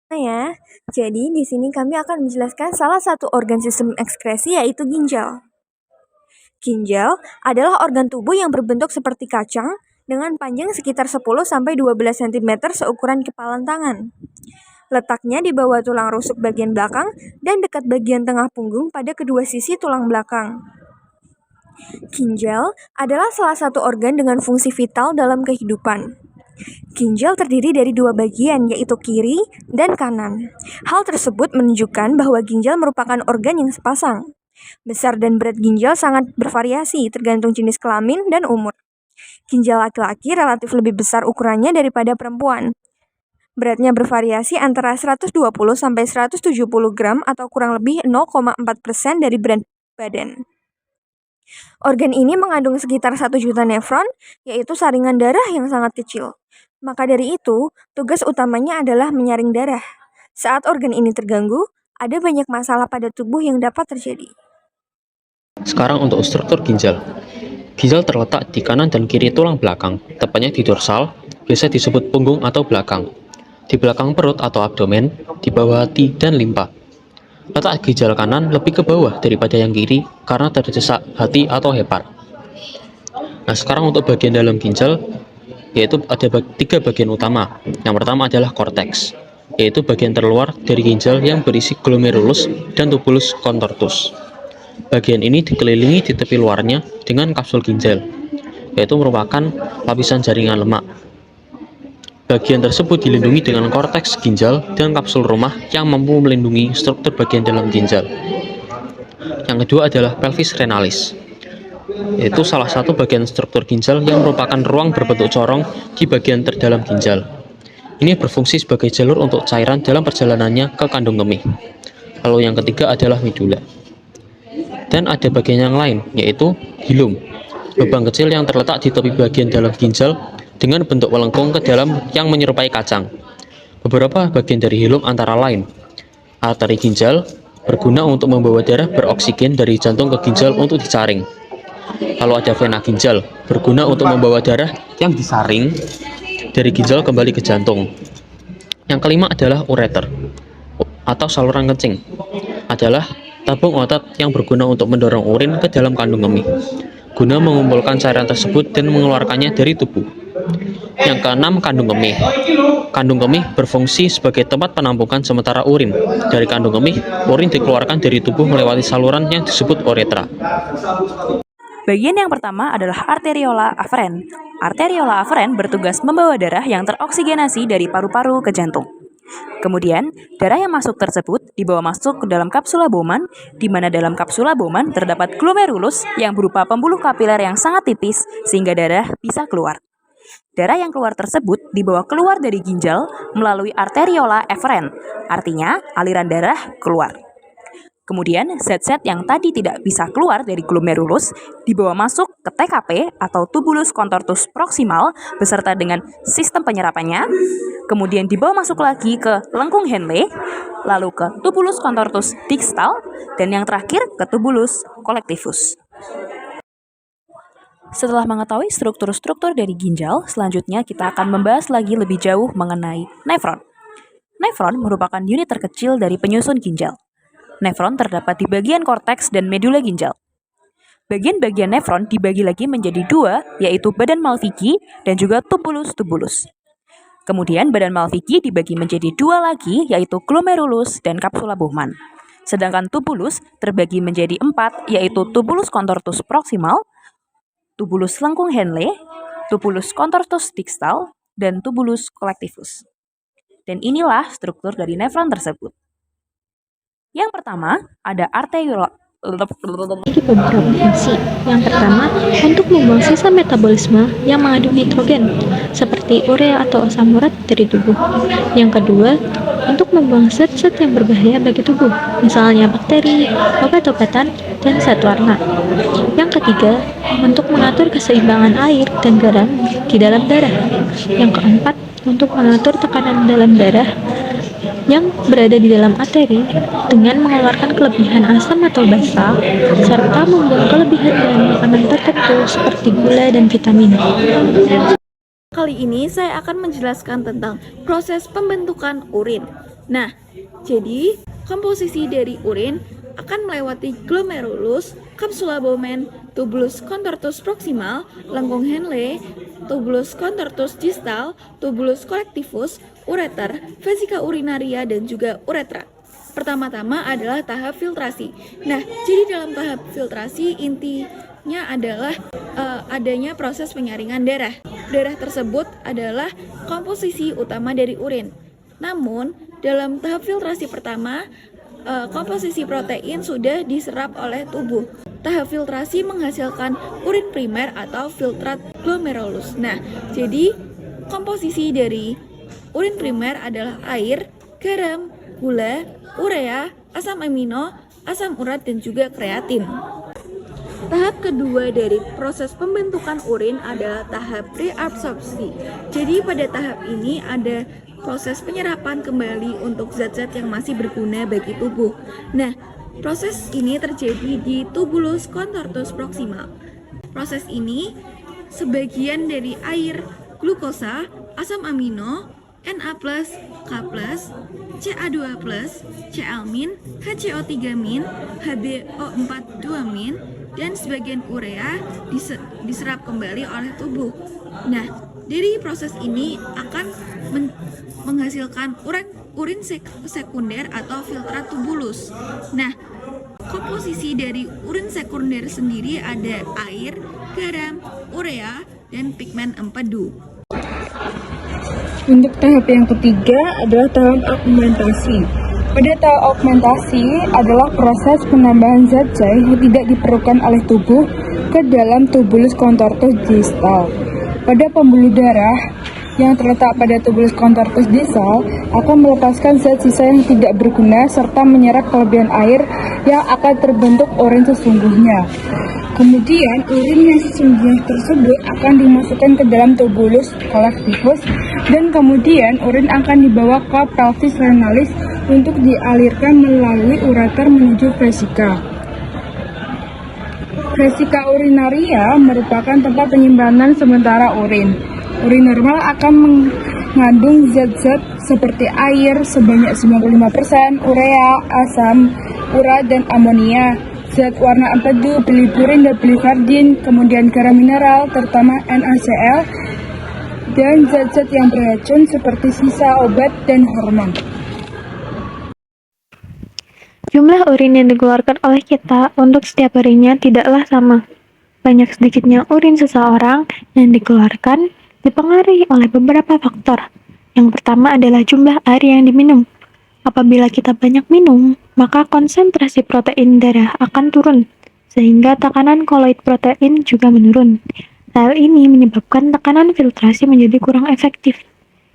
Ya, jadi di sini kami akan menjelaskan salah satu organ sistem ekskresi yaitu ginjal. Ginjal adalah organ tubuh yang berbentuk seperti kacang dengan panjang sekitar 10-12 cm seukuran kepalan tangan. Letaknya di bawah tulang rusuk bagian belakang dan dekat bagian tengah punggung pada kedua sisi tulang belakang. Ginjal adalah salah satu organ dengan fungsi vital dalam kehidupan. Ginjal terdiri dari dua bagian, yaitu kiri dan kanan. Hal tersebut menunjukkan bahwa ginjal merupakan organ yang sepasang. Besar dan berat ginjal sangat bervariasi tergantung jenis kelamin dan umur. Ginjal laki-laki relatif lebih besar ukurannya daripada perempuan. Beratnya bervariasi antara 120-170 gram atau kurang lebih 0,4% dari berat badan. Organ ini mengandung sekitar 1 juta nefron, yaitu saringan darah yang sangat kecil. Maka dari itu, tugas utamanya adalah menyaring darah. Saat organ ini terganggu, ada banyak masalah pada tubuh yang dapat terjadi. Sekarang untuk struktur ginjal. Ginjal terletak di kanan dan kiri tulang belakang, tepatnya di dorsal, biasa disebut punggung atau belakang, di belakang perut atau abdomen, di bawah hati dan limpa. Letak ginjal kanan lebih ke bawah daripada yang kiri karena terdesak hati atau hepar. Nah, sekarang untuk bagian dalam ginjal, yaitu ada tiga bagian utama. Yang pertama adalah korteks, yaitu bagian terluar dari ginjal yang berisi glomerulus dan tubulus contortus. Bagian ini dikelilingi di tepi luarnya dengan kapsul ginjal, yaitu merupakan lapisan jaringan lemak. Bagian tersebut dilindungi dengan korteks ginjal dan kapsul rumah yang mampu melindungi struktur bagian dalam ginjal. Yang kedua adalah pelvis renalis, yaitu salah satu bagian struktur ginjal yang merupakan ruang berbentuk corong di bagian terdalam ginjal. Ini berfungsi sebagai jalur untuk cairan dalam perjalanannya ke kandung kemih. Lalu yang ketiga adalah medula. Dan ada bagian yang lain, yaitu hilum, lubang kecil yang terletak di tepi bagian dalam ginjal dengan bentuk melengkung ke dalam yang menyerupai kacang. Beberapa bagian dari hilum antara lain, arteri ginjal berguna untuk membawa darah beroksigen dari jantung ke ginjal untuk disaring. Lalu ada vena ginjal, berguna untuk membawa darah yang disaring dari ginjal kembali ke jantung. Yang kelima adalah ureter, atau saluran kencing, adalah tabung otot yang berguna untuk mendorong urin ke dalam kandung kemih, guna mengumpulkan cairan tersebut dan mengeluarkannya dari tubuh. Yang keenam, kandung kemih. Kandung kemih berfungsi sebagai tempat penampungan sementara urin. Dari kandung kemih, urin dikeluarkan dari tubuh melewati saluran yang disebut uretra. Bagian yang pertama adalah arteriola aferen. Arteriola aferen bertugas membawa darah yang teroksigenasi dari paru-paru ke jantung. Kemudian, darah yang masuk tersebut dibawa masuk ke dalam kapsula Bowman, di mana dalam kapsula Bowman terdapat glomerulus yang berupa pembuluh kapiler yang sangat tipis sehingga darah bisa keluar. Darah yang keluar tersebut dibawa keluar dari ginjal melalui arteriola eferen, artinya aliran darah keluar. Kemudian, zat-zat yang tadi tidak bisa keluar dari glomerulus dibawa masuk ke TKP atau tubulus contortus proximal beserta dengan sistem penyerapannya, kemudian dibawa masuk lagi ke lengkung Henle, lalu ke tubulus contortus distal, dan yang terakhir ke tubulus collectivus. Setelah mengetahui struktur-struktur dari ginjal, selanjutnya kita akan membahas lagi lebih jauh mengenai nefron. Nefron merupakan unit terkecil dari penyusun ginjal. Nefron terdapat di bagian korteks dan medula ginjal. Bagian-bagian nefron dibagi lagi menjadi dua, yaitu badan Malpighi dan juga tubulus-tubulus. Kemudian badan Malpighi dibagi menjadi dua lagi, yaitu glomerulus dan kapsula Bowman. Sedangkan tubulus terbagi menjadi 4, yaitu tubulus contortus proximal, tubulus lengkung Henle, tubulus contortus distal, dan tubulus collectivus. Dan inilah struktur dari nefron tersebut. Yang pertama, ada arteriola. Memiliki beberapa fungsi. Yang pertama, untuk membuang sisa metabolisme yang mengandung nitrogen, seperti urea atau asam urat dari tubuh. Yang kedua, untuk membuang zat-zat yang berbahaya bagi tubuh, misalnya bakteri, obat-obatan, dan zat warna. Yang ketiga, untuk mengatur keseimbangan air dan garam di dalam darah. Yang keempat, untuk mengatur tekanan dalam darah yang berada di dalam arteri dengan mengeluarkan kelebihan asam atau basa serta membuang kelebihan bahan makanan tertentu seperti gula dan vitamin. Kali ini saya akan menjelaskan tentang proses pembentukan urin. Nah, jadi komposisi dari urin akan melewati glomerulus, kapsula Bowman, tubulus contortus proximal, lengkung Henle, tubulus contortus distal, tubulus collectivus, ureter, vesika urinaria, dan juga uretra. Pertama-tama adalah tahap filtrasi. Nah, jadi dalam tahap filtrasi intinya adalah adanya proses penyaringan darah. Darah tersebut adalah komposisi utama dari urin. Namun, dalam tahap filtrasi pertama, komposisi protein sudah diserap oleh tubuh. Tahap filtrasi menghasilkan urin primer atau filtrat glomerulus. Nah, jadi komposisi dari urin primer adalah air, garam, gula, urea, asam amino, asam urat, dan juga kreatin. Tahap kedua dari proses pembentukan urin adalah tahap reabsorpsi. Jadi pada tahap ini ada proses penyerapan kembali untuk zat-zat yang masih berguna bagi tubuh. Nah, proses ini terjadi di tubulus contortus proximal. Proses ini sebagian dari air, glukosa, asam amino, Na+, K+, Ca2+, Cl-, HCO3-, HBO4-, dan sebagian urea diserap kembali oleh tubuh. Nah, dari proses ini akan menghasilkan urin sekunder atau filtrat tubulus. Nah, komposisi dari urin sekunder sendiri ada air, garam, urea, dan pigmen empedu. Untuk tahap yang ketiga adalah tahap augmentasi. Pada tahap augmentasi adalah proses penambahan zat cair yang tidak diperlukan oleh tubuh ke dalam tubulus contortus distal. Pada pembuluh darah yang terletak pada tubulus contortus distal akan melepaskan zat sisa yang tidak berguna serta menyerap kelebihan air yang akan terbentuk urin sesungguhnya. Kemudian urin yang sesungguhnya tersebut akan dimasukkan ke dalam tubulus collectivus dan kemudian urin akan dibawa ke pelvis renalis untuk dialirkan melalui ureter menuju vesika. Vesika urinaria merupakan tempat penyimpanan sementara urin. Urin normal akan mengandung zat-zat seperti air sebanyak 95%, urea, asam, urat, dan amonia, zat warna empedu, bilipurin dan biliverdin, kemudian garam mineral terutama NaCl, dan zat-zat yang beracun seperti sisa obat dan hormon. Jumlah urin yang dikeluarkan oleh kita untuk setiap harinya tidaklah sama. Banyak sedikitnya urin seseorang yang dikeluarkan dipengaruhi oleh beberapa faktor. Yang pertama adalah jumlah air yang diminum. Apabila kita banyak minum, maka konsentrasi protein darah akan turun, sehingga tekanan koloid protein juga menurun. Hal ini menyebabkan tekanan filtrasi menjadi kurang efektif.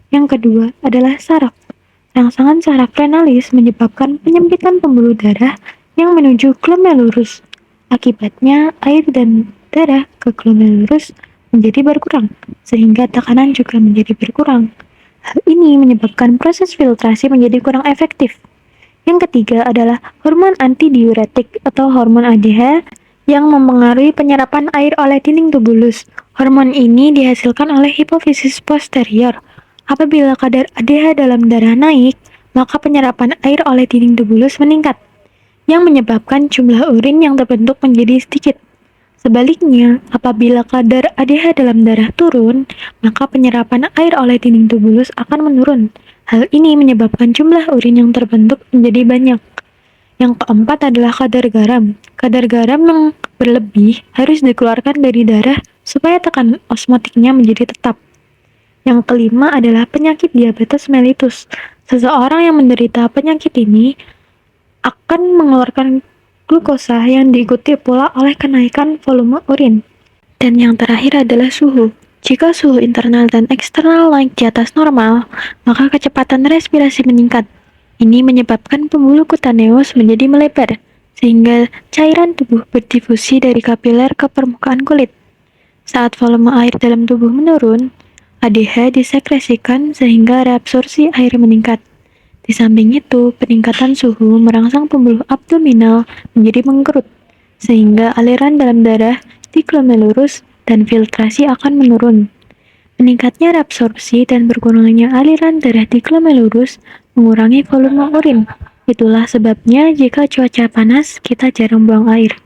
Yang kedua adalah saraf. Rangsangan saraf renalis menyebabkan penyempitan pembuluh darah yang menuju glomerulus. Akibatnya, air dan darah ke glomerulus menjadi berkurang, sehingga tekanan juga menjadi berkurang. Hal ini menyebabkan proses filtrasi menjadi kurang efektif. Yang ketiga adalah hormon antidiuretik atau hormon ADH yang mempengaruhi penyerapan air oleh dinding tubulus. Hormon ini dihasilkan oleh hipofisis posterior. Apabila kadar ADH dalam darah naik, maka penyerapan air oleh dinding tubulus meningkat, yang menyebabkan jumlah urin yang terbentuk menjadi sedikit. Sebaliknya, apabila kadar ADH dalam darah turun, maka penyerapan air oleh dinding tubulus akan menurun. Hal ini menyebabkan jumlah urin yang terbentuk menjadi banyak. Yang keempat adalah kadar garam. Kadar garam yang berlebih harus dikeluarkan dari darah supaya tekanan osmotiknya menjadi tetap. Yang kelima adalah penyakit diabetes mellitus. Seseorang yang menderita penyakit ini akan mengeluarkan glukosa yang diikuti pula oleh kenaikan volume urin. Dan yang terakhir adalah suhu. Jika suhu internal dan eksternal naik di atas normal, maka kecepatan respirasi meningkat. Ini menyebabkan pembuluh kutaneus menjadi melebar, sehingga cairan tubuh berdifusi dari kapiler ke permukaan kulit. Saat volume air dalam tubuh menurun, ADH disekresikan sehingga reabsorpsi air meningkat. Di samping itu, peningkatan suhu merangsang pembuluh abdominal menjadi mengkerut, sehingga aliran dalam darah di glomerulus dan filtrasi akan menurun. Meningkatnya reabsorpsi dan berkurangnya aliran darah di glomerulus mengurangi volume urin. Itulah sebabnya jika cuaca panas, kita jarang buang air.